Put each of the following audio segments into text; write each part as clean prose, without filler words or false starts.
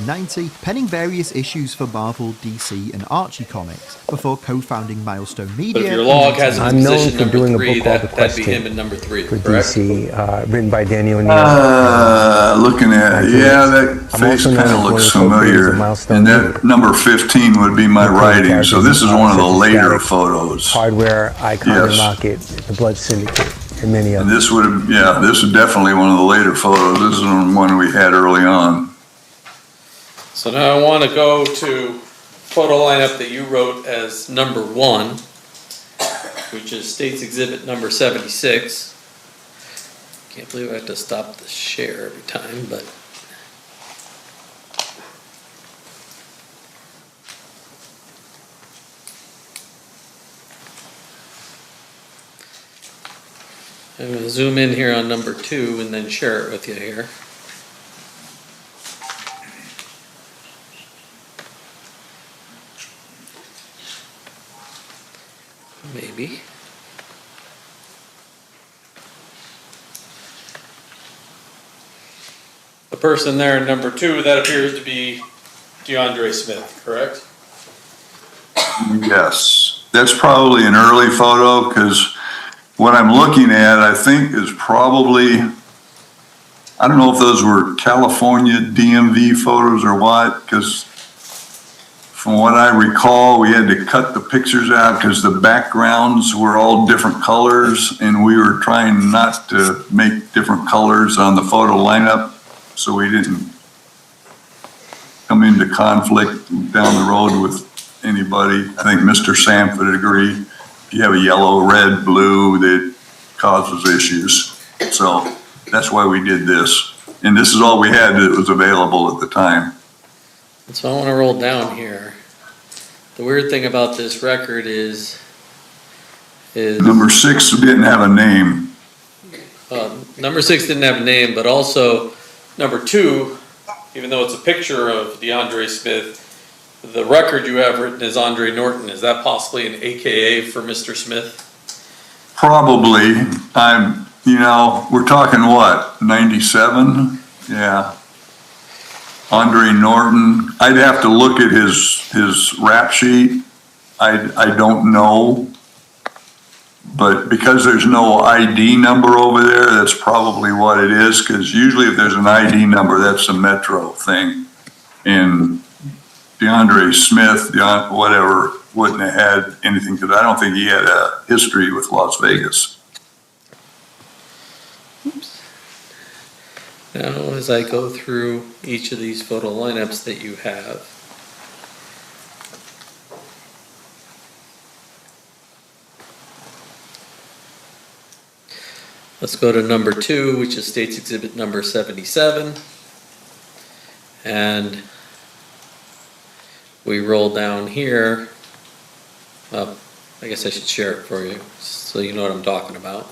1990, penning various issues for Marvel, DC, and Archie Comics before co-founding Milestone Media. But if your log has him in I'm known position for number doing a 3, book called The that'd be Question him in number 3, for correct? DC, written by Danny O'Neill. Looking at it, yeah, that face kind of looks familiar. And that number 15 would be my writing. So this is one of the later photos. Hardware, Icon and Rocket, The Blood Syndicate, and many And others. this would, yeah, this is definitely one of the later photos. This is one we had early on. So now I want to go to photo lineup that you wrote as number 1, which is States Exhibit number 76. Can't believe I have to stop the share every time, but. I'm going to zoom in here on number 2 and then share it with you here. Maybe. The person there in number 2, that appears to be DeAndre Smith, correct? Yes, that's probably an early photo because what I'm looking at, I think, is probably, I don't know if those were California DMV photos or what, because from what I recall, we had to cut the pictures out because the backgrounds were all different colors and we were trying not to make different colors on the photo lineup so we didn't come into conflict down the road with anybody. I think Mr. Sanford would agree. If you have a yellow, red, blue, that causes issues. So that's why we did this. And this is all we had that was available at the time. So I want to roll down here. The weird thing about this record is Number 6 didn't have a name. number 6 didn't have a name, but also number 2, even though it's a picture of DeAndre Smith, the record you have written is Andre Norton. Is that possibly an AKA for Mr. Smith? Probably. We're talking what, 97? Yeah. Andre Norton. I'd have to look at his rap sheet. I don't know. But because there's no ID number over there, that's probably what it is. Because usually if there's an ID number, that's a Metro thing. And DeAndre Smith, whatever, wouldn't have had anything, because I don't think he had a history with Las Vegas. Oops. Now, as I go through each of these photo lineups that you have, let's go to number 2, which is States Exhibit number 77. And we roll down here. Well, I guess I should share it for you so you know what I'm talking about.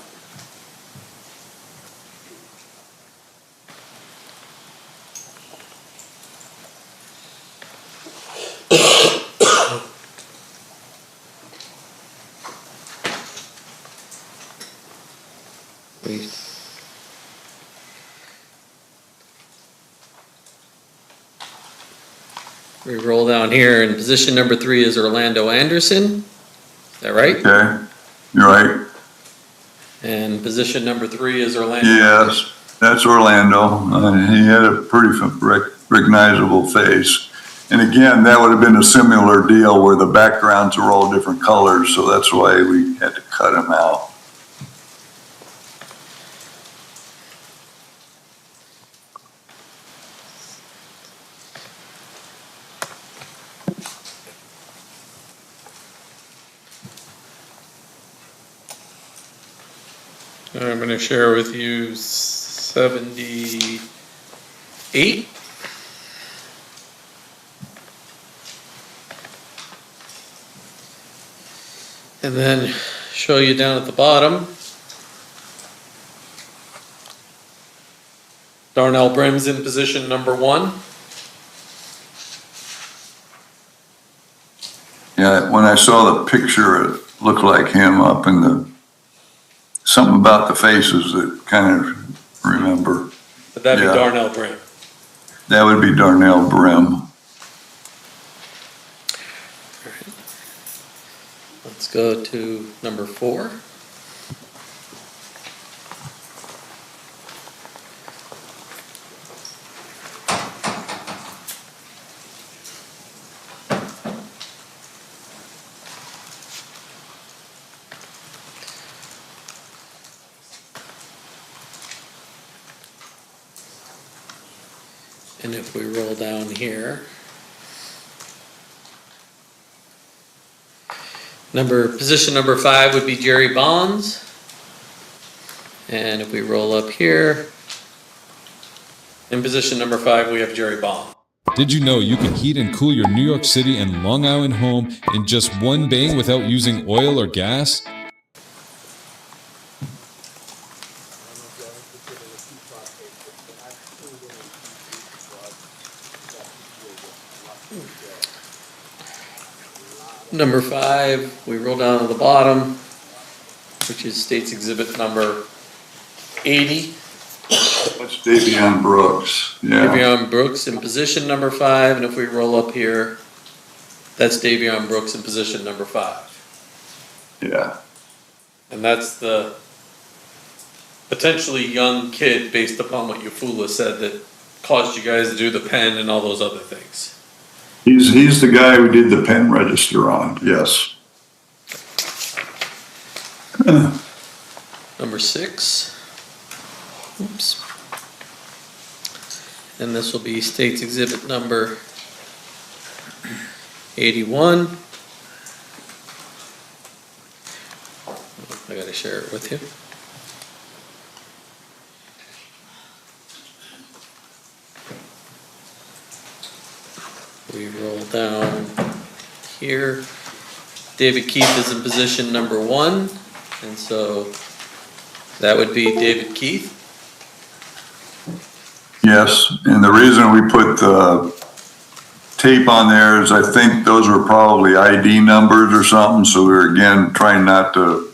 We roll down here, and position number 3 is Orlando Anderson. Is that right? Okay, you're right. And position number 3 is Orlando. Yes, that's Orlando. He had a pretty recognizable face. And again, that would have been a similar deal where the backgrounds were all different colors, so that's why we had to cut him out. I'm going to share with you 78. And then show you down at the bottom. Darnell Brim's in position number 1. Yeah, when I saw the picture, it looked like him up in the, something about the faces that kind of remember. Would that be Yeah. Darnell Brim? That would be Darnell Brim. Let's go to number 4. And if we roll down here, position number 5 would be Jerry Bonds. And if we roll up here, in position number 5, we have Jerry Bonds. Did you know you can heat and cool your New York City and Long Island home in just one bang without using oil or gas? Number 5, we roll down to the bottom, which is State's Exhibit number 80. That's Davion Brooks, yeah. Davion Brooks in position number 5, and if we roll up here, that's Davion Brooks in position number 5. Yeah, And that's the potentially young kid, based upon what Ufula said, that caused you guys to do the pen and all those other things. he's the guy who did the pen register on, yes. Number 6. Oops. And this will be State's Exhibit number 81. I gotta share it with you. We roll down here. David Keith is in position number 1, and so that would be David Keith. Yes, and the reason we put the tape on there is I think those were probably ID numbers or something, so we were again trying not to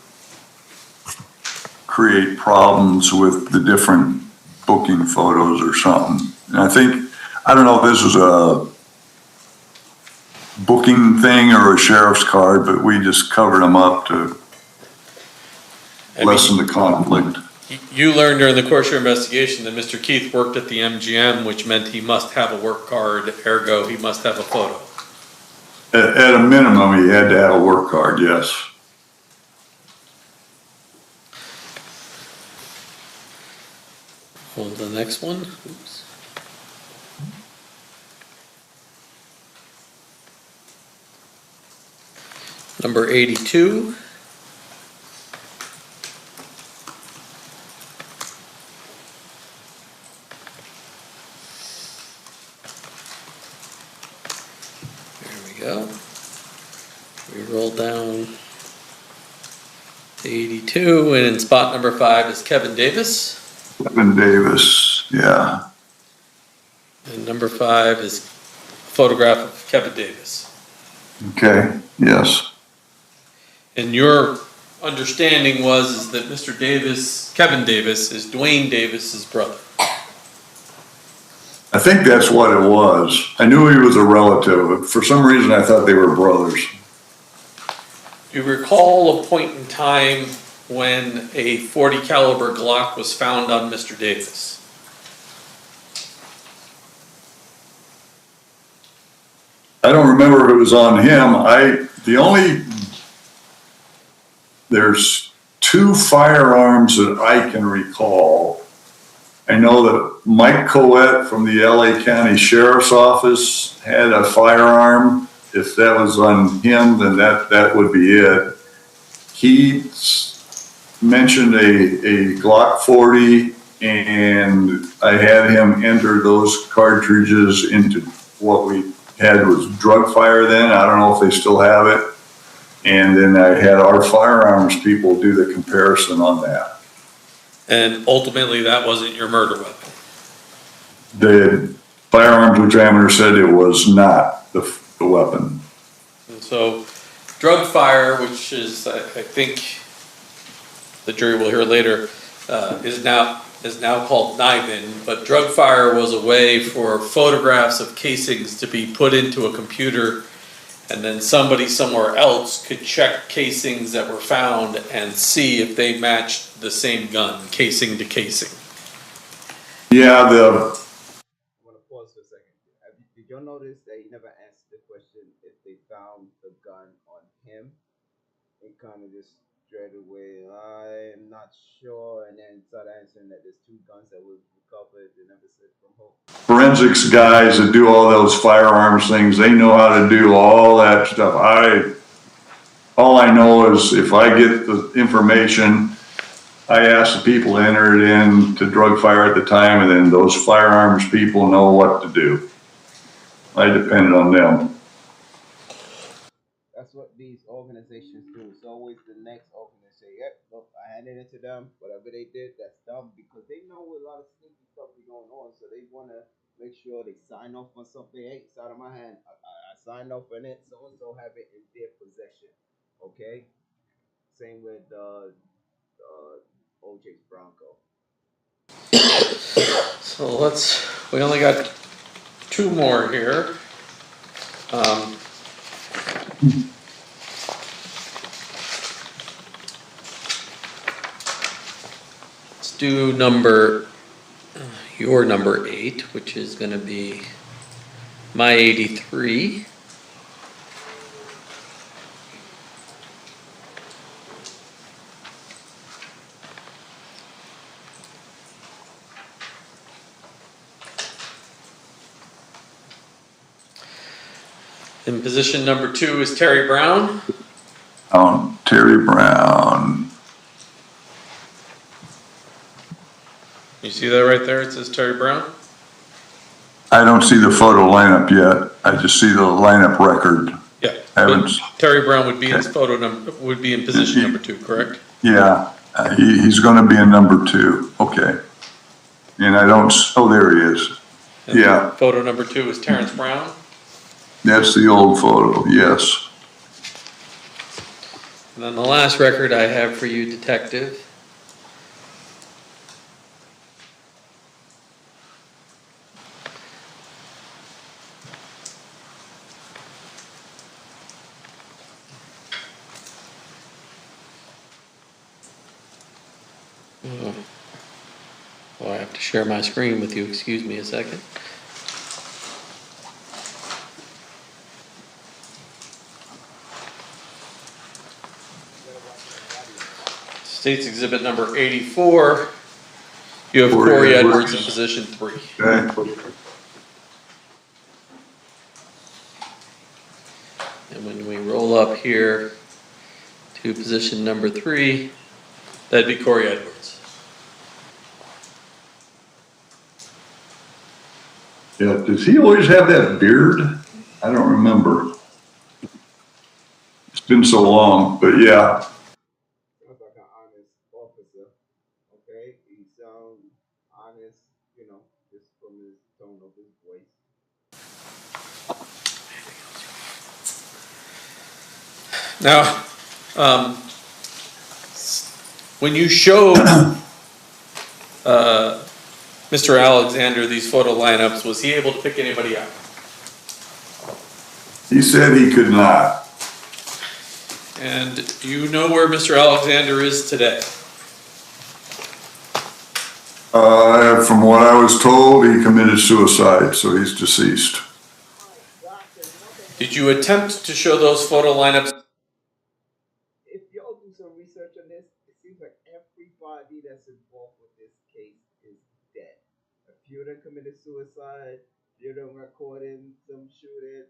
create problems with the different booking photos or something. And I don't know if this was a booking thing or a sheriff's card, but we just covered them up to lessen the conflict. You learned during the course of your investigation that Mr. Keith worked at the MGM, which meant he must have a work card, ergo he must have a photo. At a minimum, he had to have a work card, yes. Hold the next one. Oops. Number 82. There we go. We roll down to 82, and in spot number 5 is Kevin Davis. Kevin Davis, yeah. And number 5 is a photograph of Kevin Davis. Okay, yes. And your understanding is that Mr. Davis, Kevin Davis, is Dwayne Davis's brother. I think that's what it was. I knew he was a relative, but for some reason I thought they were brothers. Do you recall a point in time when a .40 caliber Glock was found on Mr. Davis? I don't remember if it was on him. There's 2 firearms that I can recall. I know that Mike Coet from the LA County Sheriff's Office had a firearm. If that was on him, then that would be it. He mentioned a Glock 40, and I had him enter those cartridges into what we had was drug fire then. I don't know if they still have it. And then I had our firearms people do the comparison on that. And ultimately, that wasn't your murder weapon. The firearms examiner said it was not the weapon. And so, drug fire, which is, I think, the jury will hear later, is now is now called NIBIN, but DrugFire was a way for photographs of casings to be put into a computer, and then somebody somewhere else could check casings that were found and see if they matched the same gun, casing to casing. Yeah, I want to pause for a second. Did y'all notice that he never answered the question if they found the gun on him? It kind of just straight away, I'm not sure, and then started answering that there's 2 guns that was recovered. They never said from whom. forensics guys that do all those firearms things, they know how to do all that stuff. All I know is if I get the information, I ask the people to enter it in to DrugFire at the time, and then those firearms people know what to do. I depend on them. That's what these organizations do. It's always the next organization. Yep, look, I handed it to them. Whatever they did, that's dumb because they know a lot of sneaky stuff be going on. So they want to make sure they sign off on something. Hey, it's out of my hand. I signed off on it. So and so have it in their possession. Okay. Same with OJ's Bronco. So we only got 2 more here. Let's do your number 8, which is gonna be my 83. In position number 2 is Terry Brown. Terry Brown. You see that right there? It says Terry Brown. I don't see the photo lineup yet. I just see the lineup record. Yeah. Evans. Terry Brown would be in position number 2, correct? Yeah, he's going to be in number 2. Okay. And I don't, oh, there he is. And Yeah. Photo number 2 is Terrence Brown. That's the old photo, yes. And then the last record I have for you, Detective. Oh, I have to share my screen with you. Excuse me a second. State's Exhibit number 84. You have Corey Edwards in position 3. Okay. And when we roll up here to position number 3, that'd be Corey Edwards. Yeah, does he always have that beard? I don't remember. It's been so long, but yeah. Sounds like an honest officer. Okay, he sounds honest, just from his tone of his voice. Now, when you showed Mr. Alexander these photo lineups, was he able to pick anybody out? He said he could not. And do you know where Mr. Alexander is today? From what I was told, he committed suicide, so he's deceased. Did you attempt to show those photo lineups? If y'all do some research on this, it seems like everybody that's involved with this case is dead. A few of them committed suicide, a few of them got caught in some shooting.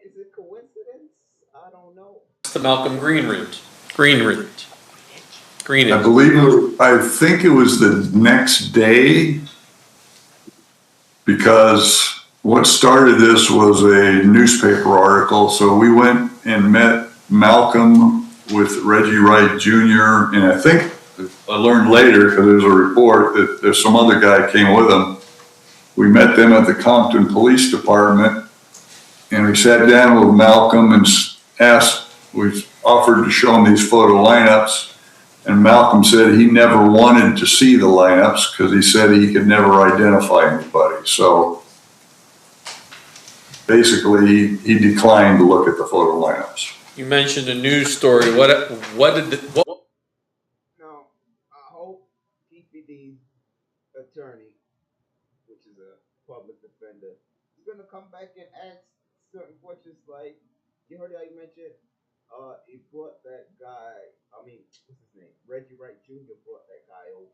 Is it coincidence? I don't know. To Malcolm Greenridge. I think it was the next day, because what started this was a newspaper article. So we went and met Malcolm with Reggie Wright Jr. And I think I learned later, because there was a report, that there's some other guy came with him. We met them at the Compton Police Department, and we sat down with Malcolm and we offered to show him these photo lineups. And Malcolm said he never wanted to see the lineups because he said he could never identify anybody. So basically, he declined to look at the photo lineups. You mentioned a news story. What Now, I hope TPD's attorney, which is a public defender, is going to come back and ask certain questions like, you heard how you mentioned, he brought that guy, I mean, what's his name? Reggie Wright Jr. brought that guy over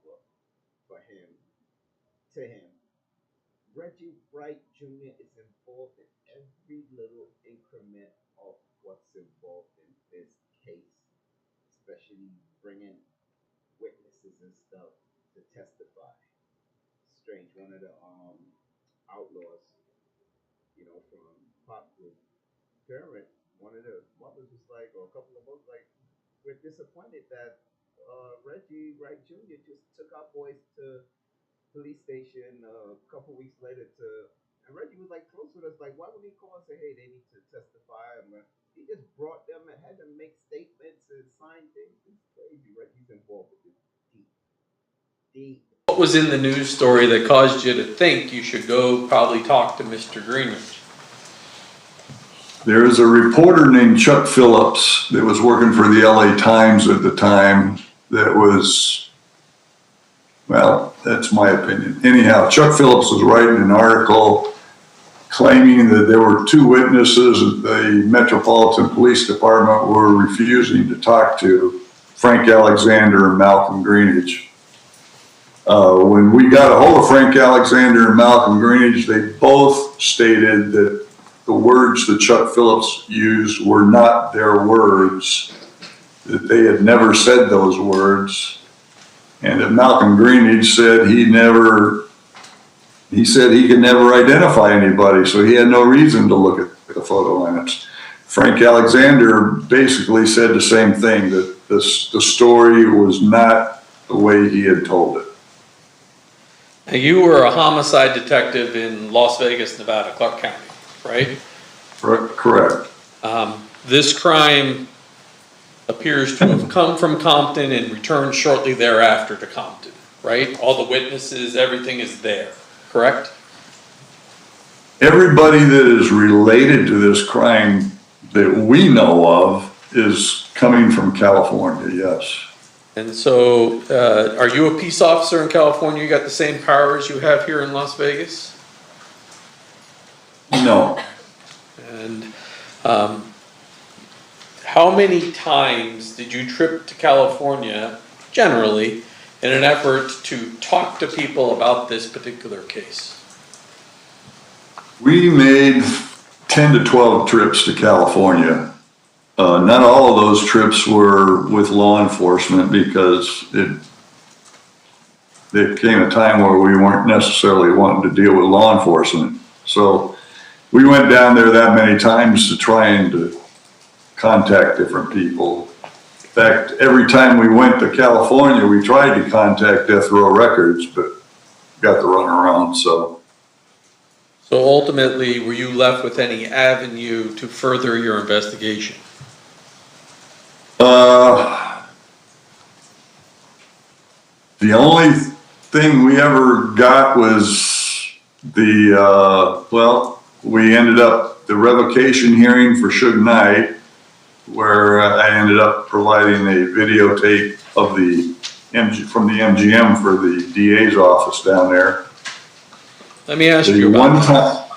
to him. Reggie Wright Jr. is involved in every little increment of what's involved in this case, especially bringing witnesses and stuff to testify. Strange, one of the outlaws, you know, from Pop Group Pyramid, one of the mothers was like, or a couple of us like, we're disappointed that Reggie Wright Jr. just took our boys to police station a couple weeks later and Reggie was like close with us, like, why would he call and say, hey, they need to testify? He just brought them and had them make statements and sign things. It's crazy. Reggie's involved with this deep. What was in the news story that caused you to think you should go probably talk to Mr. Greenwich? There's a reporter named Chuck Phillips that was working for the LA Times at the time that was, well, that's my opinion. Anyhow, Chuck Phillips was writing an article claiming that there were two witnesses that the Metropolitan Police Department were refusing to talk to, Frank Alexander and Malcolm Greenidge. When we got a hold of Frank Alexander and Malcolm Greenidge, they both stated that the words that Chuck Phillips used were not their words, that they had never said those words, and that Malcolm Greenidge said he said he could never identify anybody, so he had no reason to look at the photo lineups. Frank Alexander basically said the same thing, that the story was not the way he had told it. Now, you were a homicide detective in Las Vegas, Nevada, Clark County, right? Correct. This crime appears to have come from Compton and returned shortly thereafter to Compton, right? All the witnesses, everything is there, correct? Everybody that is related to this crime that we know of is coming from California, yes. And so, are you a peace officer in California? You got the same powers you have here in Las Vegas? No. And how many times did you trip to California, generally, in an effort to talk to people about this particular case? We made 10 to 12 trips to California. Not all of those trips were with law enforcement because there came a time where we weren't necessarily wanting to deal with law enforcement. So we went down there that many times to try and to contact different people. In fact, every time we went to California, we tried to contact Death Row Records, but got the runaround, so. So ultimately, were you left with any avenue to further your investigation? The only thing we ever got was we ended up the revocation hearing for Suge Knight, where I ended up providing a videotape of from the MGM for the DA's office down there. Let me ask you about that.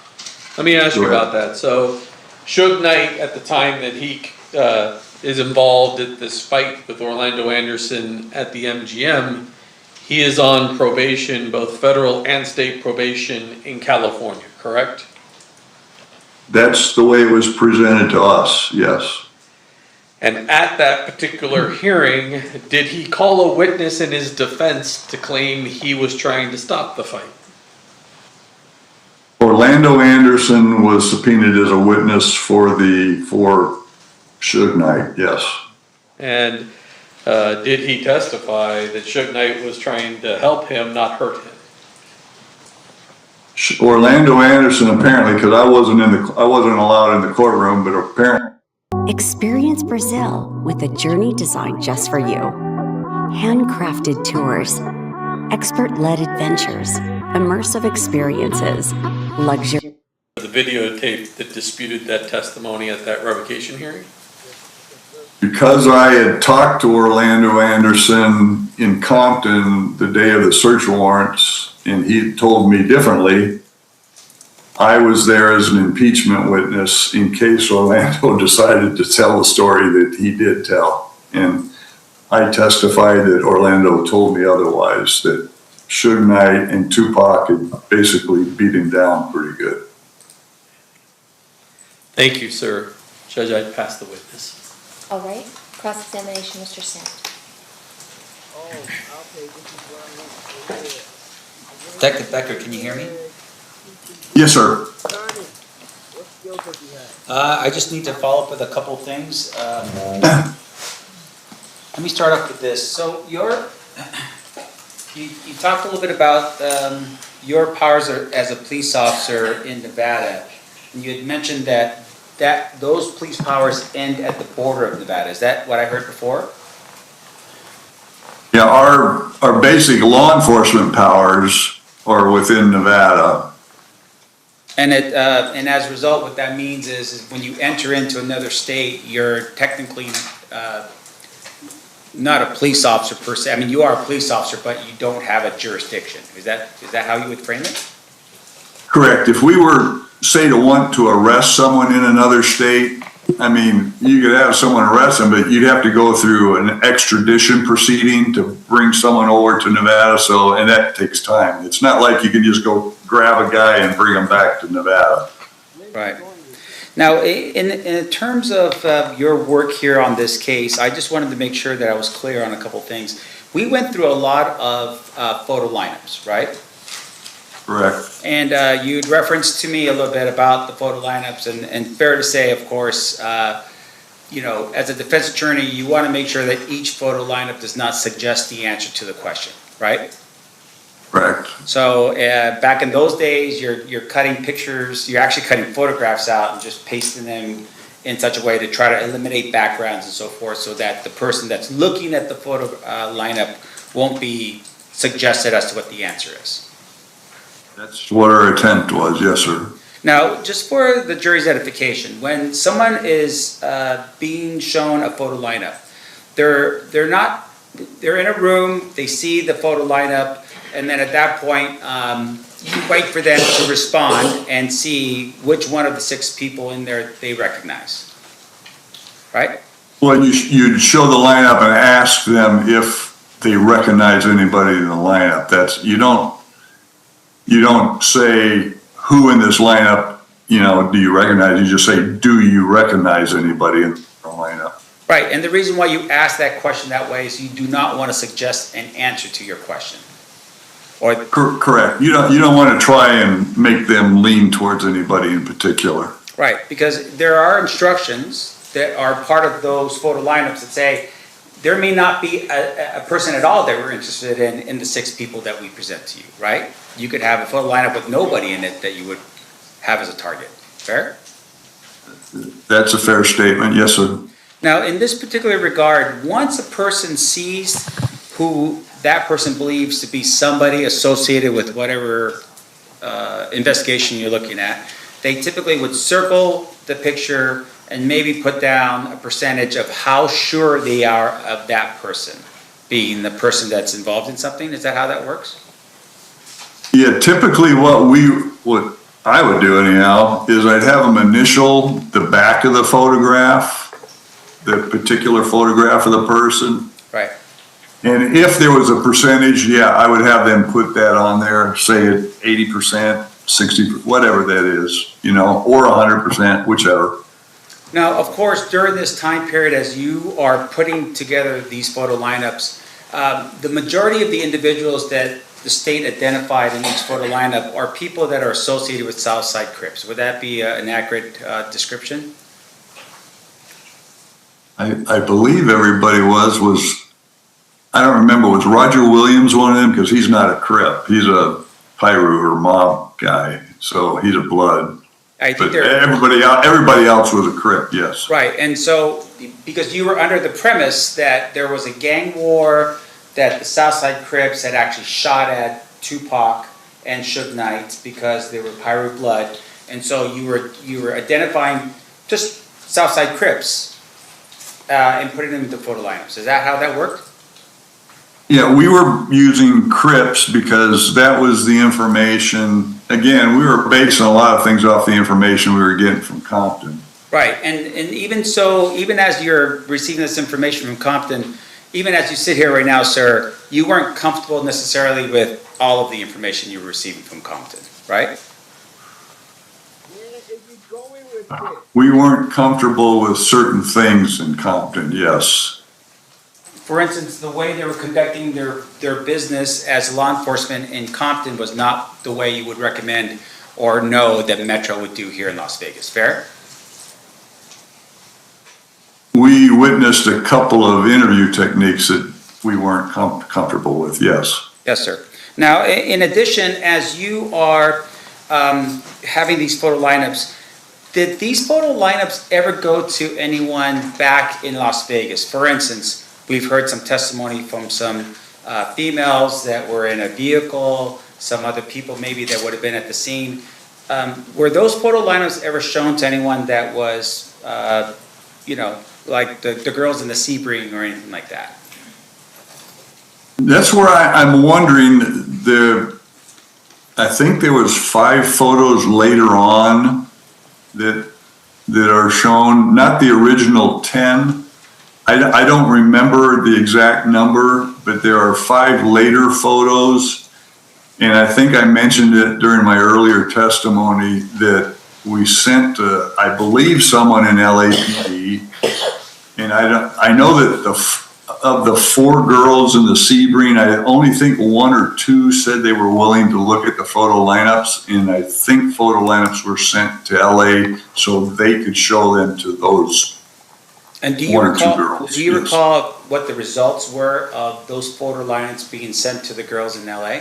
Let me ask you about that. So, Suge Knight, at the time that he is involved in this fight with Orlando Anderson at the MGM, he is on probation, both federal and state probation in California, correct? That's the way it was presented to us, yes. And at that particular hearing, did he call a witness in his defense to claim he was trying to stop the fight? Orlando Anderson was subpoenaed as a witness for Suge Knight, yes. And did he testify that Suge Knight was trying to help him, not hurt him? Orlando Anderson apparently, because I wasn't allowed in the courtroom, but apparently. Experience Brazil with a journey designed just for you. handcrafted tours, expert-led adventures, immersive experiences, luxury. The videotape that disputed that testimony at that revocation hearing? Because I had talked to Orlando Anderson in Compton the day of the search warrants, and he told me differently, I was there as an impeachment witness in case Orlando decided to tell the story that he did tell. And I testified that Orlando told me otherwise, that Suge Knight and Tupac had basically beat him down pretty good. Thank you, sir. Judge, I pass the witness. All right, cross-examination, Mr. Sant. Detective Becker, can you hear me? Yes, sir. I just need to follow up with a couple things. Let me start off with this. So you talked a little bit about your powers as a police officer in Nevada. And you had mentioned that those police powers end at the border of Nevada. Is that what I heard before? Yeah, our basic law enforcement powers are within Nevada. And as a result, what that means is when you enter into another state, you're technically not a police officer per se. I mean, you are a police officer, but you don't have a jurisdiction. Is that how you would frame it? Correct. If we were, say, to want to arrest someone in another state, I mean, you could have someone arrest them, but you'd have to go through an extradition proceeding to bring someone over to Nevada. And that takes time. It's not like you can just go grab a guy and bring him back to Nevada. Right. Now, in terms of your work here on this case, I just wanted to make sure that I was clear on a couple things. We went through a lot of photo lineups, right? Correct. And you'd referenced to me a little bit about the photo lineups, and fair to say, of course, you know, as a defense attorney, you want to make sure that each photo lineup does not suggest the answer to the question, right? Correct. So back in those days, you're cutting pictures, you're actually cutting photographs out and just pasting them in such a way to try to eliminate backgrounds and so forth, so that the person that's looking at the photo lineup won't be suggested as to what the answer is. That's what our attempt was, yes, sir. Now, just for the jury's edification, when someone is being shown a photo lineup, they're in a room, they see the photo lineup, and then at that point, you wait for them to respond and see which one of the 6 people in there they recognize, right? Well, you'd show the lineup and ask them if they recognize anybody in the lineup. You don't say who in this lineup, you know, do you recognize? You just say, do you recognize anybody in the lineup? Right, and the reason why you ask that question that way is you do not want to suggest an answer to your question. Or correct. You don't want to try and make them lean towards anybody in particular. right, because there are instructions that are part of those photo lineups that say there may not be a person at all that we're interested in the 6 people that we present to you, right? You could have a photo lineup with nobody in it that you would have as a target. Fair? That's a fair statement, yes, sir. Now, in this particular regard, once a person sees who that person believes to be somebody associated with whatever investigation you're looking at, they typically would circle the picture and maybe put down a percentage of how sure they are of that person being the person that's involved in something. Is that how that works? Yeah, typically what I would do anyhow is I'd have them initial the back of the photograph, the particular photograph of the person. Right. And if there was a percentage, yeah, I would have them put that on there, say at 80%, 60%, whatever that is, you know, or 100%, whichever. Now, of course, during this time period, as you are putting together these photo lineups, the majority of the individuals that the state identified in each photo lineup are people that are associated with Southside Crips. Would that be an accurate description? I believe everybody was, I don't remember, was Roger Williams one of them? Because he's not a Crip. He's a Piru or mob guy, so he's a Blood. I think But everybody else was a Crip, yes. Right, and so because you were under the premise that there was a gang war that the Southside Crips had actually shot at Tupac and Suge Knight because they were pirate blood, and so you were identifying just Southside Crips and putting them into photo lineups. Is that how that worked? Yeah, we were using Crips because that was the information. Again, we were basing a lot of things off the information we were getting from Compton. Right, and even so, even as you're receiving this information from Compton, even as you sit here right now, sir, you weren't comfortable necessarily with all of the information you were receiving from Compton, right? We weren't comfortable with certain things in Compton, yes. For instance, the way they were conducting their business as law enforcement in Compton was not the way you would recommend or know that Metro would do here in Las Vegas, fair? We witnessed a couple of interview techniques that we weren't comfortable with, yes. Yes, sir. Now, in addition, as you are having these photo lineups, did these photo lineups ever go to anyone back in Las Vegas? For instance, we've heard some testimony from some females that were in a vehicle, some other people maybe that would have been at the scene. Were those photo lineups ever shown to anyone that was, like the girls in the Sebring or anything like that? That's where I'm wondering, I think there was 5 photos later on that are shown, not the original 10. I don't remember the exact number, but there are 5 later photos. And I think I mentioned it during my earlier testimony that we sent, I believe, someone in LAPD. And I know that of the 4 girls in the Sebring, I only think 1 or 2 said they were willing to look at the photo lineups. And I think photo lineups were sent to LA so they could show them to those. And do you 1 or 2 recall? girls, Do you yes. recall what the results were of those photo lineups being sent to the girls in LA?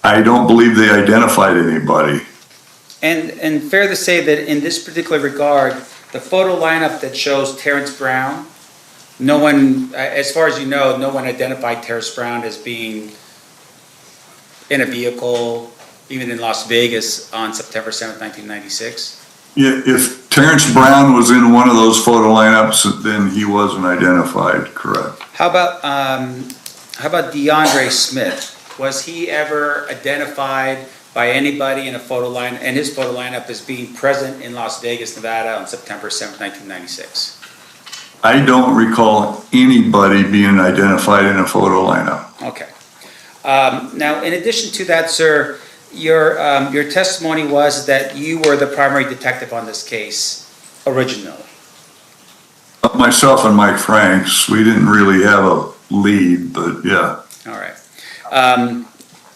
I don't believe they identified anybody. And fair to say that in this particular regard, the photo lineup that shows Terrence Brown, no one, as far as you know, no one identified Terrence Brown as being in a vehicle, even in Las Vegas on September 7th, 1996. Yeah, if Terrence Brown was in one of those photo lineups, then he wasn't identified, correct? How about DeAndre Smith? Was he ever identified by anybody in a photo line, and his photo lineup as being present in Las Vegas, Nevada on September 7th, 1996? I don't recall anybody being identified in a photo lineup. Okay. Now, in addition to that, sir, your testimony was that you were the primary detective on this case originally. Myself and Mike Franks, we didn't really have a lead, but yeah. All right.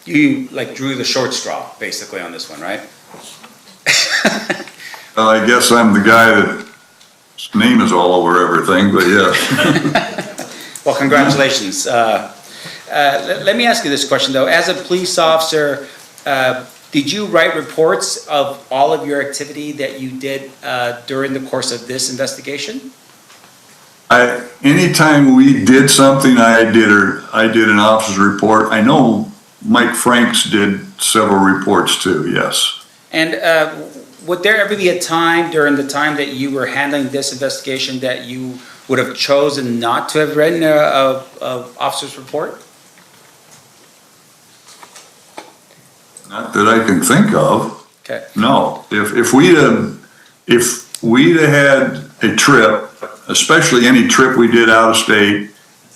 You drew the short straw, basically, on this one, right? I guess I'm the guy that's name is all over everything, but yeah. Well, congratulations. Let me ask you this question, though. As a police officer, did you write reports of all of your activity that you did during the course of this investigation? Anytime we did something, I did an officer's report. I know Mike Franks did several reports too, yes. And would there ever be a time during the time that you were handling this investigation that you would have chosen not to have written a officer's report? Not that I can think of. Okay. No. If we'd have had a trip, especially any trip we did out of state,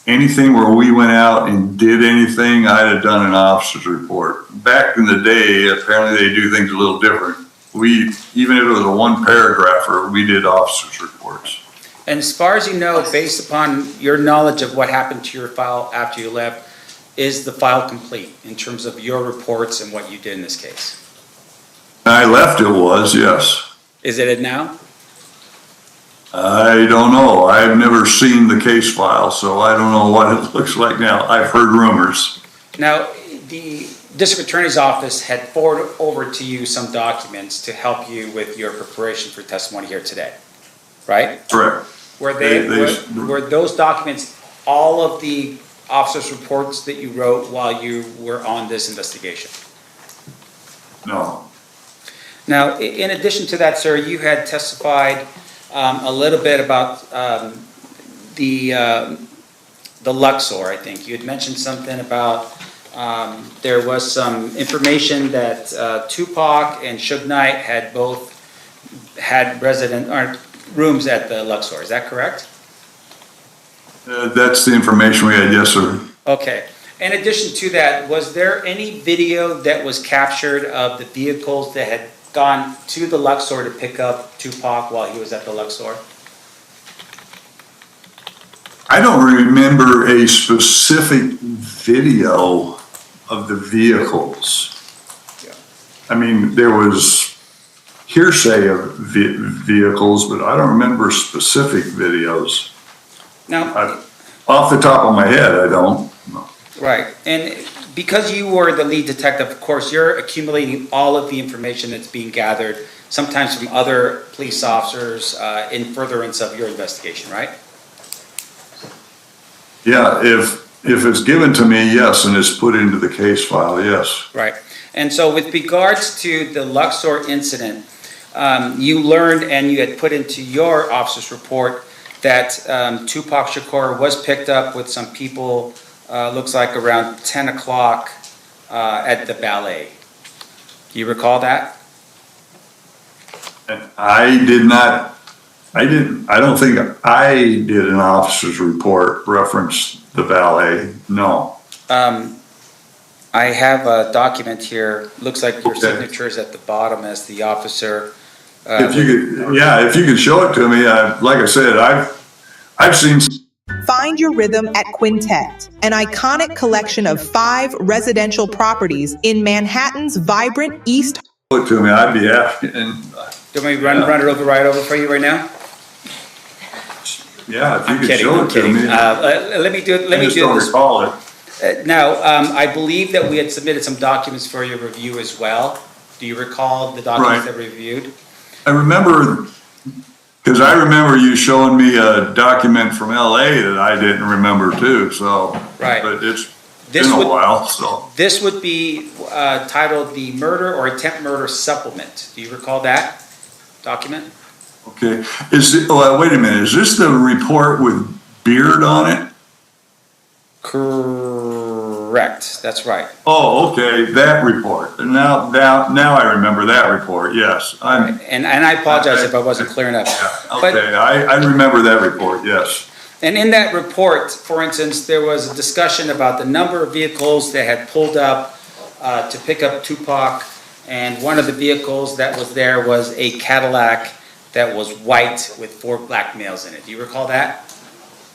anything where we went out and did anything, I'd have done an officer's report. Back in the day, apparently they do things a little different. Even if it was a 1 paragrapher, we did officer's reports. And as far as you know, based upon your knowledge of what happened to your file after you left, is the file complete in terms of your reports and what you did in this case? I left, it was, yes. Is it now? I don't know. I've never seen the case file, so I don't know what it looks like now. I've heard rumors. Now, the district attorney's office had forwarded over to you some documents to help you with your preparation for testimony here today, right? Correct. Were those documents all of the officers' reports that you wrote while you were on this investigation? No. Now, in addition to that, sir, you had testified a little bit about the Luxor, I think. You had mentioned something about there was some information that Tupac and Suge Knight had both had rooms at the Luxor. Is that correct? That's the information we had, yes, sir. Okay. In addition to that, was there any video that was captured of the vehicles that had gone to the Luxor to pick up Tupac while he was at the Luxor? I don't remember a specific video of the vehicles. I mean, there was hearsay of vehicles, but I don't remember specific videos. Now, Off the top of my head, I don't. No. right, and because you were the lead detective, of course, you're accumulating all of the information that's being gathered, sometimes from other police officers in furtherance of your investigation, right? Yeah, if it's given to me, yes, and it's put into the case file, yes. Right, and so with regards to the Luxor incident, you learned and you had put into your officer's report that Tupac Shakur was picked up with some people, looks like around 10 o'clock at the ballet. Do you recall that? And I don't think I did an officer's report reference the ballet, no. I have a document here, looks like your Okay. signature is at the bottom as the officer. If you could show it to me, like I said, I've seen. Find your rhythm at Quintet, an iconic collection of 5 residential properties in Manhattan's vibrant East. Show it to me, I'd be happy. And Do you want me to run it over for you right now? yeah, if you could Kidding, show I'm it to kidding. me. Let me do it. I just don't this. recall it. Now, I believe that we had submitted some documents for your review as well. Do you recall the documents Right. that we reviewed? I remember, because I remember you showing me a document from LA that I didn't remember too, so. Right. But it's This been a would- while, so. This would be titled the Murder or Attempt Murder Supplement. Do you recall that document? Okay, wait a minute, is this the report with Beard on it? Correct, that's right. Oh, okay, that report. Now I remember that report, yes. And I apologize if I wasn't clear enough. But- Okay, I remember that report, yes. And in that report, for instance, there was a discussion about the number of vehicles that had pulled up to pick up Tupac. And one of the vehicles that was there was a Cadillac that was white with 4 black males in it. Do you recall that?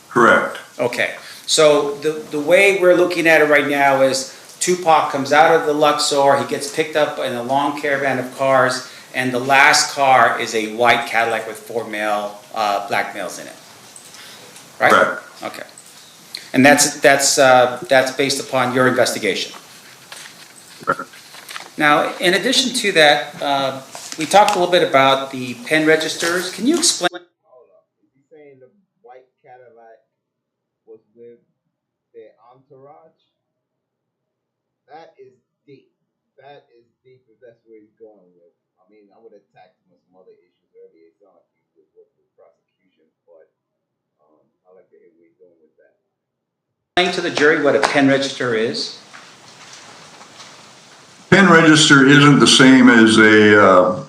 Correct. Okay, so the way we're looking at it right now is Tupac comes out of the Luxor, he gets picked up in a long caravan of cars, and the last car is a white Cadillac with 4 black males in it. Right? Correct. Okay. And that's based upon your investigation. Correct. Now, in addition to that, we talked a little bit about the pen registers. Can you explain? Hold up. Is he saying the white Cadillac was with their entourage? That is deep. That is deep if that's where he's going with. I mean, I would have attacked him with some other issues earlier. It's not like he would work with prosecution, but I like to hear where he's going with that. Explain to the jury what a pen register is. Pen register isn't the same as a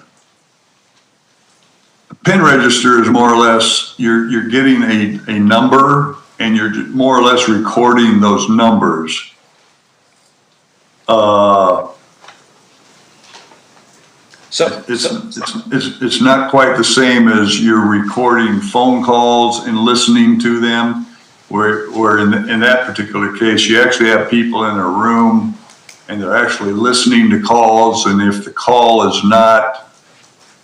pen register is more or less, you're getting a number and you're more or less recording those numbers. It's not quite the same as you're recording phone calls and listening to them, where in that particular case, you actually have people in a room and they're actually listening to calls, and if the call is not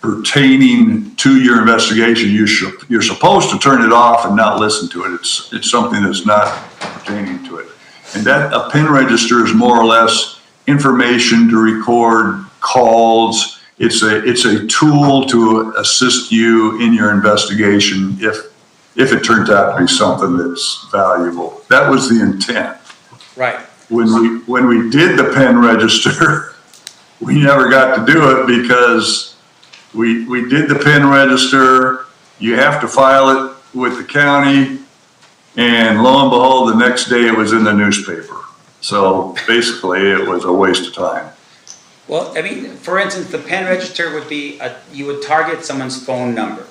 pertaining to your investigation, you're supposed to turn it off and not listen to it. It's something that's not pertaining to it. And that a pen register is more or less information to record calls. It's a tool to assist you in your investigation if it turns out to be something that's valuable. That was the intent. Right. When we did the pen register, we never got to do it because we did the pen register. You have to file it with the county, and lo and behold, the next day it was in the newspaper. So basically, it was a waste of time. Well, I mean, for instance, the pen register would be, you would target someone's phone number,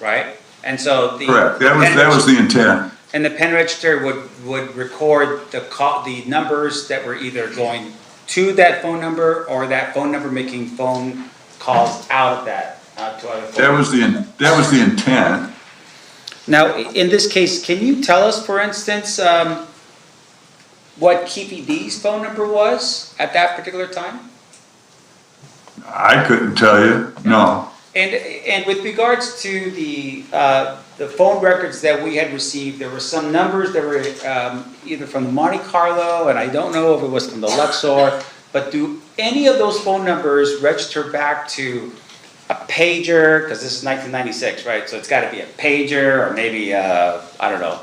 right? And so the. Correct. That was the intent. And the pen register would record the numbers that were either going to that phone number or that phone number making phone calls out of that to other phone numbers. That was the intent. Now, in this case, can you tell us, for instance, what Keefe D's phone number was at that particular time? I couldn't tell you, no. And with regards to the phone records that we had received, there were some numbers that were either from the Monte Carlo, and I don't know if it was from the Luxor, but do any of those phone numbers register back to a pager? Because this is 1996, right? So it's got to be a pager or maybe, I don't know.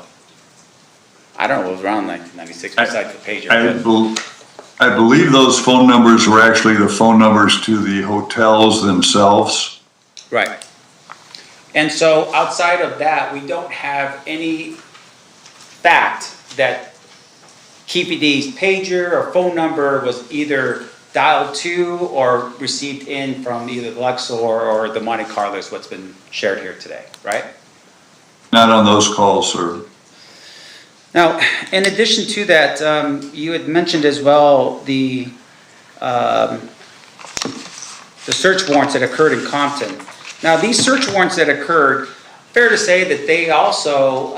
I don't know what was around 1996 besides the pager. I believe those phone numbers were actually the phone numbers to the hotels themselves. Right. And so outside of that, we don't have any fact that Keefe D's pager or phone number was either dialed to or received in from either the Luxor or the Monte Carlo is what's been shared here today, right? Not on those calls, sir. Now, in addition to that, you had mentioned as well the search warrants that occurred in Compton. Now, these search warrants that occurred, fair to say that they also,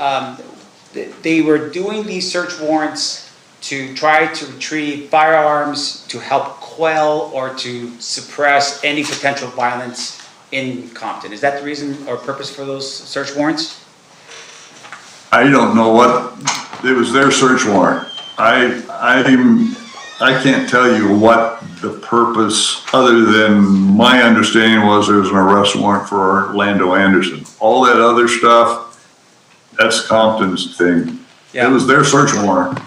they were doing these search warrants to try to retrieve firearms to help quell or to suppress any potential violence in Compton. Is that the reason or purpose for those search warrants? I don't know what, it was their search warrant. I can't tell you what the purpose, other than my understanding was there was an arrest warrant for Orlando Anderson. All that other stuff, that's Compton's thing. Yeah. It was their search warrant.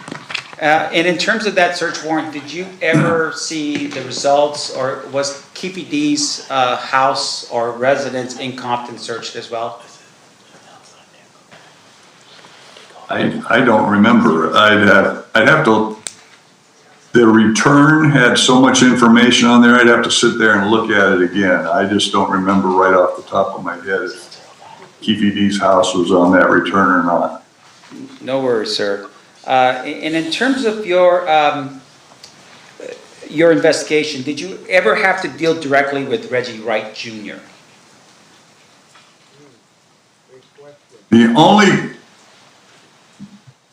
And in terms of that search warrant, did you ever see the results, or was Keefe D's house or residence in Compton searched as well? I don't remember. I'd have to, the return had so much information on there, I'd have to sit there and look at it again. I just don't remember right off the top of my head if Keefe D's house was on that return or not. No worries, sir. And in terms of your investigation, did you ever have to deal directly with Reggie Wright Jr.? The only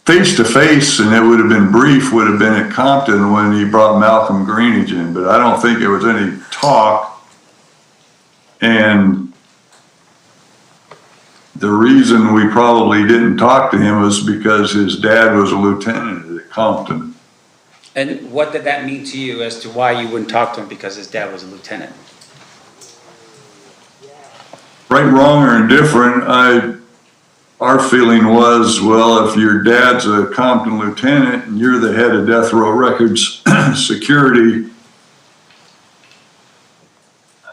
face-to-face, and it would have been brief, would have been at Compton when he brought Malcolm Greenidge in, but I don't think there was any talk. And the reason we probably didn't talk to him was because his dad was a lieutenant at Compton. And what did that mean to you as to why you wouldn't talk to him because his dad was a lieutenant? Right, wrong, or indifferent, our feeling was, well, if your dad's a Compton lieutenant and you're the head of Death Row Records security,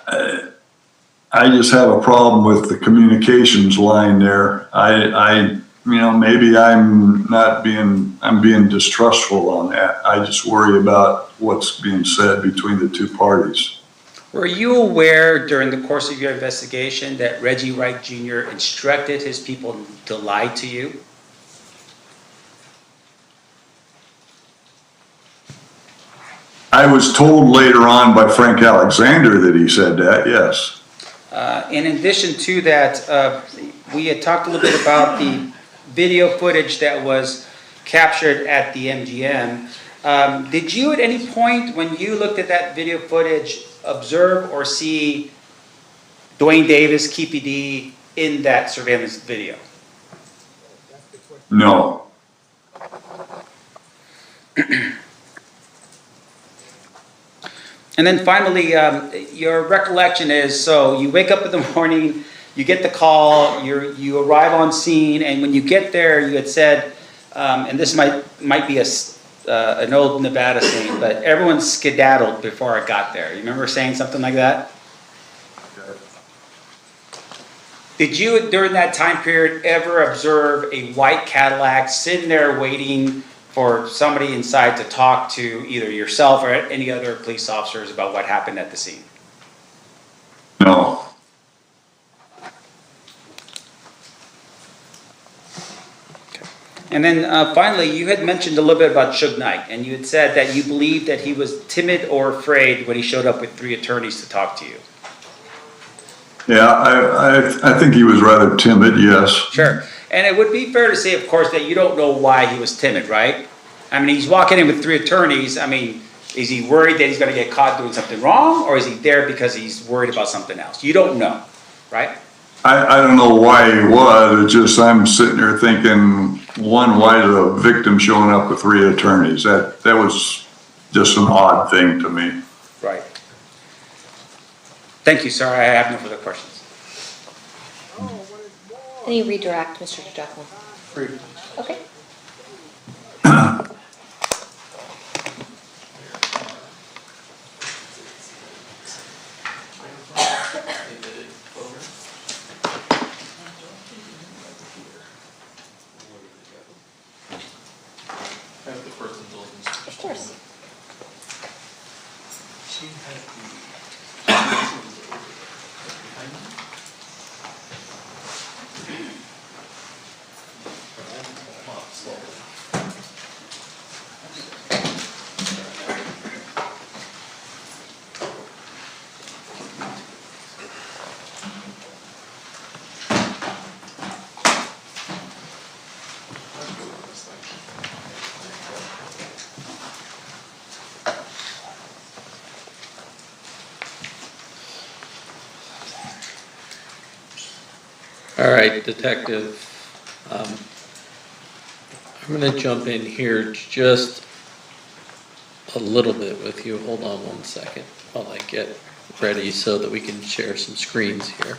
I just have a problem with the communications line there. Maybe I'm being distrustful on that. I just worry about what's being said between the two parties. Were you aware during the course of your investigation that Reggie Wright Jr. instructed his people to lie to you? I was told later on by Frank Alexander that he said that, yes. In addition to that, we had talked a little bit about the video footage that was captured at the MGM. Did you at any point when you looked at that video footage observe or see Dwayne Davis, Keefe D in that surveillance video? No. And then finally, your recollection is, so you wake up in the morning, you get the call, you arrive on scene, and when you get there, you had said, and this might be a an old Nevada scene, but everyone skedaddled before I got there. You remember saying something like that? Did you, during that time period, ever observe a white Cadillac sitting there waiting for somebody inside to talk to either yourself or any other police officers about what happened at the scene? No. And then finally, you had mentioned a little bit about Suge Knight, and you had said that you believed that he was timid or afraid when he showed up with 3 attorneys to talk to you. Yeah, I think he was rather timid, yes. Sure. And it would be fair to say, of course, that you don't know why he was timid, right? I mean, he's walking in with 3 attorneys. I mean, is he worried that he's going to get caught doing something wrong, or is he there because he's worried about something else? You don't know, right? I don't know why he was. It's just I'm sitting there thinking, one, why is a victim showing up with 3 attorneys? That was just an odd thing to me. Right. Thank you, sir. I have no further questions. Any redirect, Mr. Duckman? Okay. Of course. All right, Detective. I'm going to jump in here just a little bit with you. Hold on one second while I get ready so that we can share some screens here.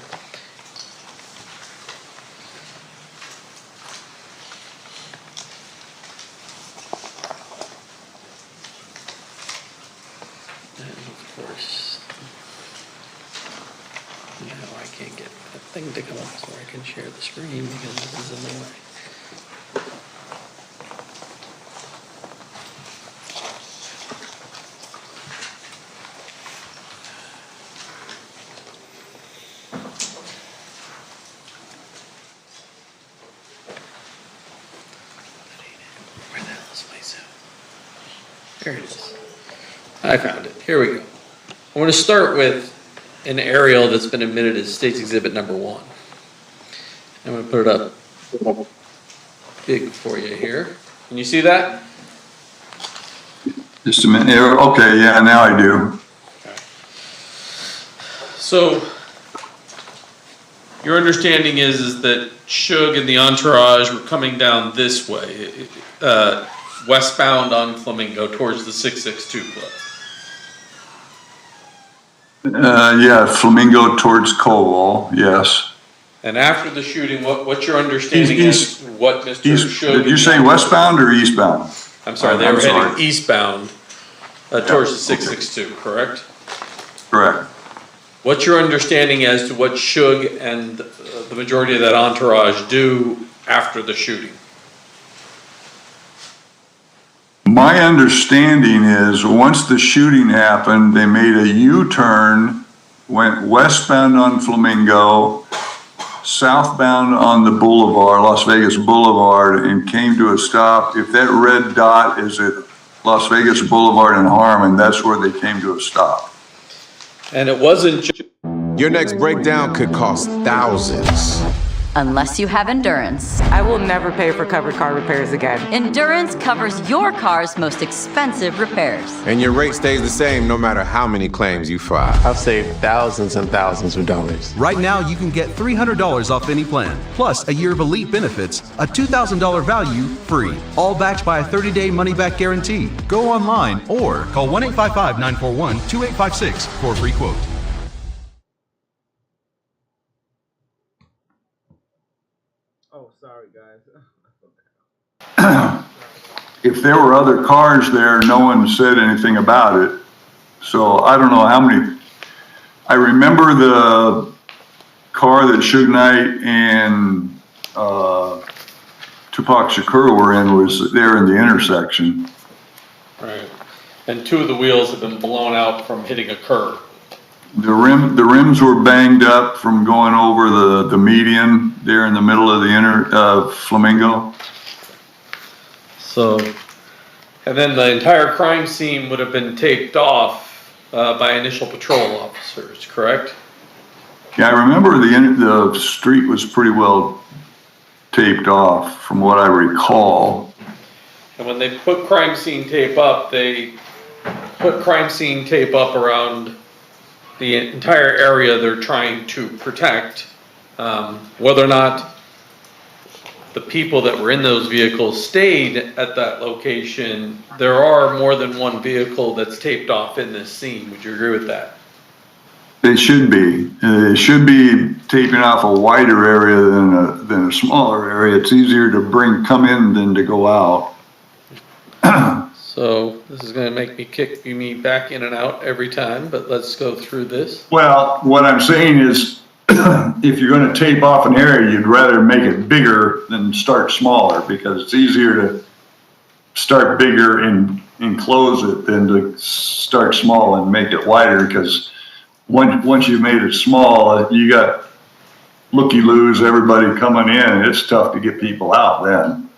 And of course, now I can't get that thing to come up so I can share the screen because this is in the way. Where the hell is my Zoom? There it is. I found it. Here we go. I want to start with an aerial that's been admitted as State's Exhibit number 1. I'm going to put it up big for you here. Can you see that? Just a minute. Okay, yeah, now I do. So, your understanding is that Suge and the entourage were coming down this way, westbound on Flamingo towards the 662 Club. Yeah, Flamingo towards Cobalt, yes. And after the shooting, what's your understanding is what Mr. Suge... Did you say westbound or eastbound? I'm sorry, they were heading eastbound towards the 662, correct? Correct. What's your understanding as to what Suge and the majority of that entourage do after the shooting? My understanding is once the shooting happened, they made a U-turn, went westbound on Flamingo, southbound on the boulevard, Las Vegas Boulevard, and came to a stop. If that red dot is at Las Vegas Boulevard and Harmon, that's where they came to a stop. And it wasn't... Your next breakdown could cost thousands. Unless you have Endurance. I will never pay for covered car repairs again. Endurance covers your car's most expensive repairs. And your rate stays the same no matter how many claims you file. I've saved thousands and thousands of dollars. Right now, you can get $300 off any plan, plus a year of elite benefits, a $2,000 value free, all backed by a 30-day money-back guarantee. Go online or call 1-855-941-2856 for a free quote. Oh, sorry, guys. if there were other cars there, no one said anything about it. So I don't know how many. I remember the car that Suge Knight and Tupac Shakur were in was there in the intersection. Right. And two of the wheels have been blown out from hitting a curb. The rims were banged up from going over the median there in the middle of the Flamingo. So, and then the entire crime scene would have been taped off by initial patrol officers, correct? Yeah, I remember the street was pretty well taped off from what I recall. And when they put crime scene tape up, they put crime scene tape up around the entire area they're trying to protect. Whether or not the people that were in those vehicles stayed at that location, there are more than one vehicle that's taped off in this scene. Would you agree with that? They should be. They should be taping off a wider area than a smaller area. It's easier to come in than to go out. So this is going to make me kick me back in and out every time, but let's go through this. Well, what I'm saying is, if you're going to tape off an area, you'd rather make it bigger than start smaller, because it's easier to start bigger and close it than to start small and make it wider, because once you've made it small, you got looky-loos, everybody coming in, it's tough to get people out then.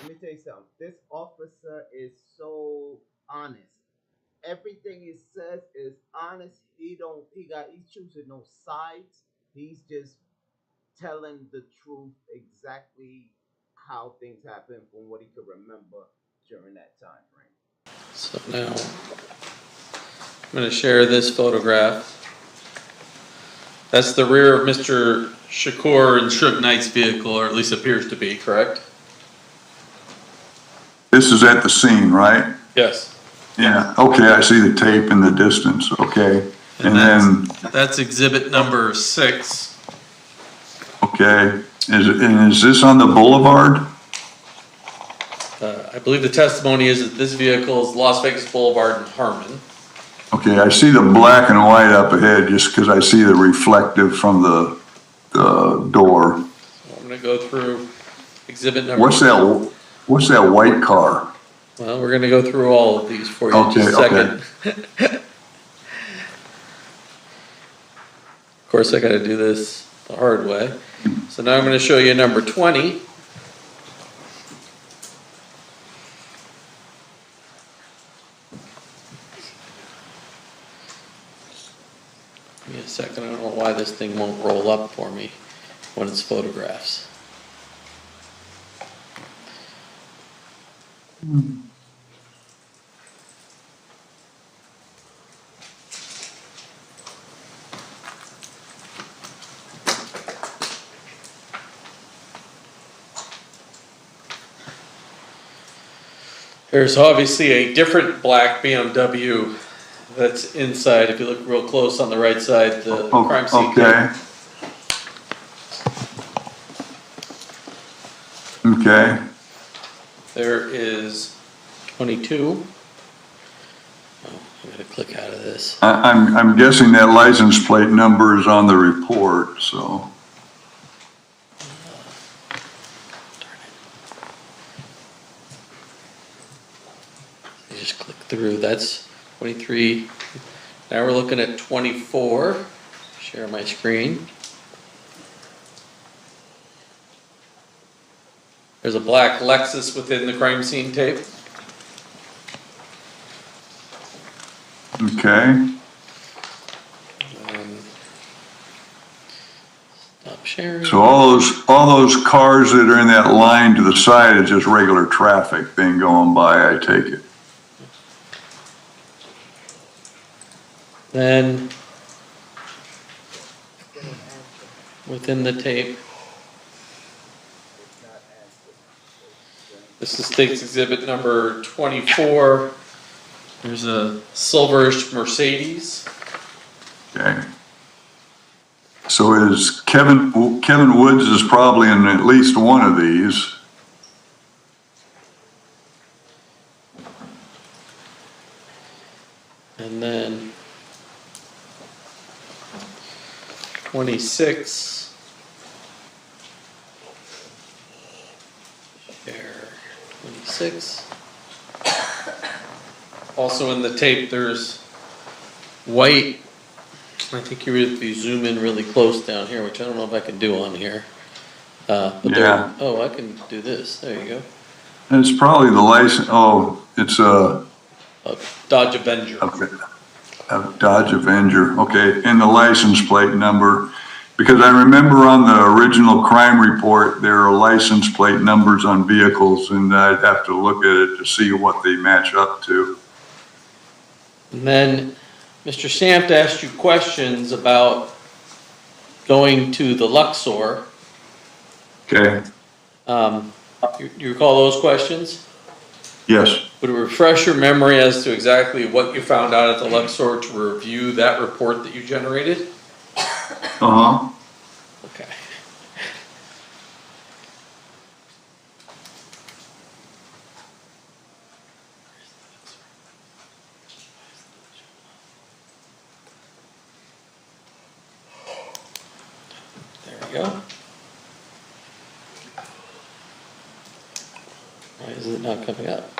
Let me tell you something. This officer is so honest. Everything he says is honest. He's choosing no sides. He's just telling the truth exactly how things happened from what he could remember during that time frame. So now I'm going to share this photograph. That's the rear of Mr. Shakur and Suge Knight's vehicle, or at least appears to be, correct? This is at the scene, right? Yes. Yeah, okay, I see the tape in the distance, okay. And then, That's exhibit number 6. okay, is this on the boulevard? I believe the testimony is that this vehicle is Las Vegas Boulevard in Harmon. Okay, I see the black and white up ahead just because I see the reflective from the door. So I'm going to go through exhibit number What's that white car? Well, we're going to go through all of these for you in just a second. Okay. Of course, I got to do this the hard way. So now I'm going to show you number 20. Give me a second. I don't know why this thing won't roll up for me when it's photographs. There's obviously a different black BMW that's inside. If you look real close on the right side, the crime scene. Okay. There is 22. Oh, I'm gonna click out of this. I'm guessing that license plate number is on the report, so. You just click through. That's 23. Now we're looking at 24. Share my screen. There's a black Lexus within the crime scene tape. Okay. Stop sharing. So all those cars that are in that line to the side is just regular traffic being going by, I take it. Then within the tape, this is State's Exhibit number 24. There's a silverish Mercedes. Okay. So is Kevin Woods is probably in at least one of these. 26. Share 26. Also in the tape, there's white. I think if you zoom in really close down here, which I don't know if I can do on here. But Yeah. oh, I can do this. There you go. And it's probably the license, it's a Dodge Avenger. Dodge Avenger, okay, and the license plate number. Because I remember on the original crime report, there are license plate numbers on vehicles, and I'd have to look at it to see what they match up to. And then Mr. Sampt asked you questions about going to the Luxor. Okay, You recall those questions? yes, Would it refresh your memory as to exactly what you found out at the Luxor to review that report that you generated? uh-huh. Okay. There we go. Why is it not coming up?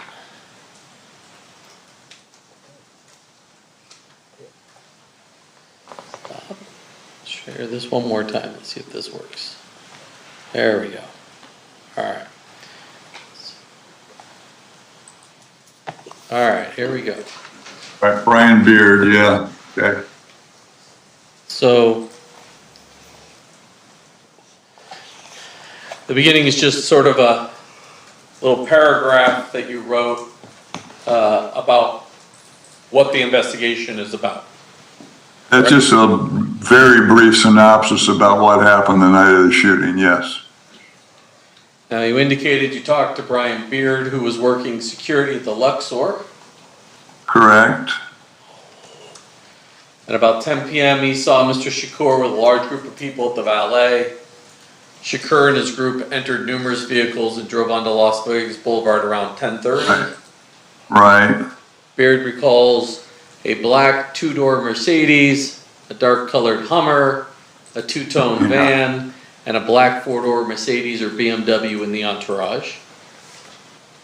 Stop. Share this one more time. Let's see if this works. There we go. All right. All right, here we go. Right, Brian Beard, yeah, okay. So the beginning is just sort of a little paragraph that you wrote about what the investigation is about. That's just a very brief synopsis about what happened the night of the shooting, yes. Now, you indicated you talked to Brian Beard, who was working security at the Luxor. Correct. At about 10 p.m., he saw Mr. Shakur with a large group of people at the valet. Shakur and his group entered numerous vehicles and drove onto Las Vegas Boulevard around 10:30. Right. Beard recalls a black two-door Mercedes, a dark-colored Hummer, a two-tone van, and a black four-door Mercedes or BMW in the entourage.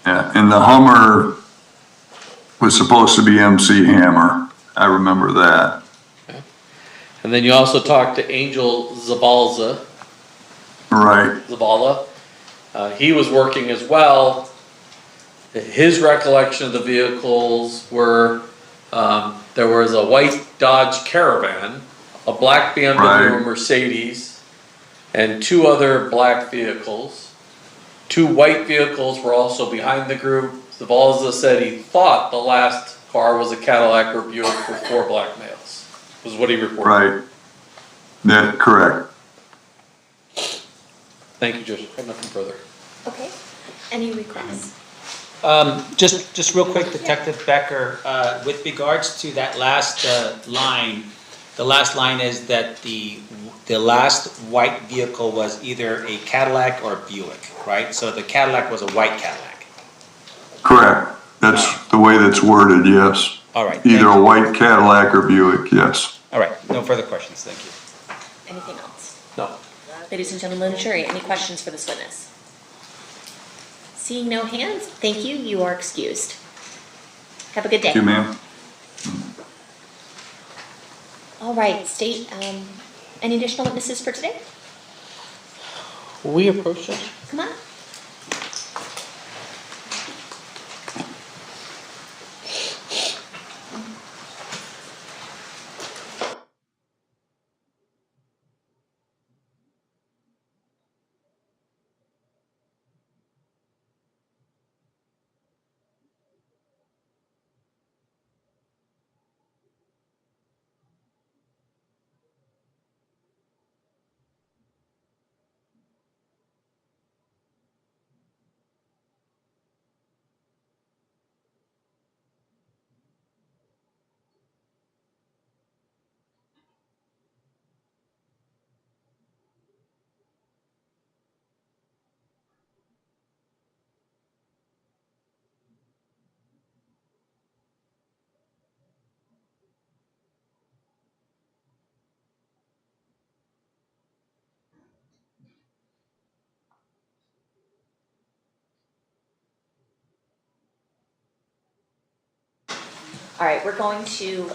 Yeah, and the Hummer was supposed to be MC Hammer. I remember that. Okay. And then you also talked to Angel Zabalza. Right. Zavala. He was working as well. His recollection of the vehicles were there was a white Dodge Caravan, a black BMW or Mercedes, and two other black vehicles. Two white vehicles were also behind the group. Zabalza said he thought the last car was a Cadillac or Buick with four black males, was what he reported. Right. Yeah, correct. Thank you, Judge. I have nothing further. Okay. Any requests? Just real quick, Detective Becker, with regards to that last line, the last line is that the last white vehicle was either a Cadillac or a Buick, right? So the Cadillac was a white Cadillac. Correct. That's the way that's worded, yes. All right. Either a white Cadillac or Buick, yes. All right, no further questions, thank you. Anything else? No. Ladies and gentlemen of the jury, any questions for this witness? Seeing no hands, thank you. You are excused. Have a good day. Thank you, ma'am. All right, state, any additional witnesses for today? Will we approach it? Come on. All right, we're going to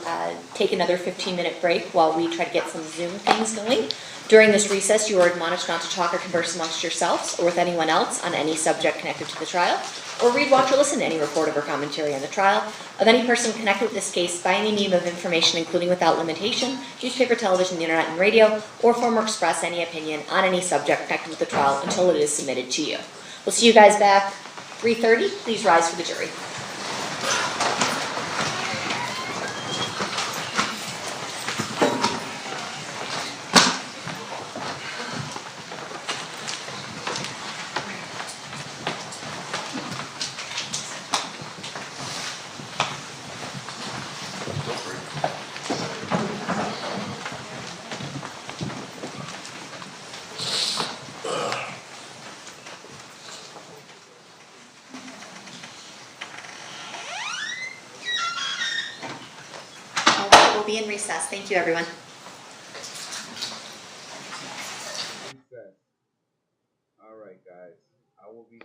take another 15-minute break while we try to get some Zoom things going. During this recess, you are admonished not to talk or converse amongst yourselves or with anyone else on any subject connected to the trial, or read, watch, or listen to any report or commentary on the trial of any person connected with this case by any medium of information, including without limitation, newspaper, television, the internet, and radio, or form or express any opinion on any subject connected with the trial until it is submitted to you. We'll see you guys back 3:30. Please rise for the jury. We'll be in recess. Thank you, everyone. All right, guys. I will be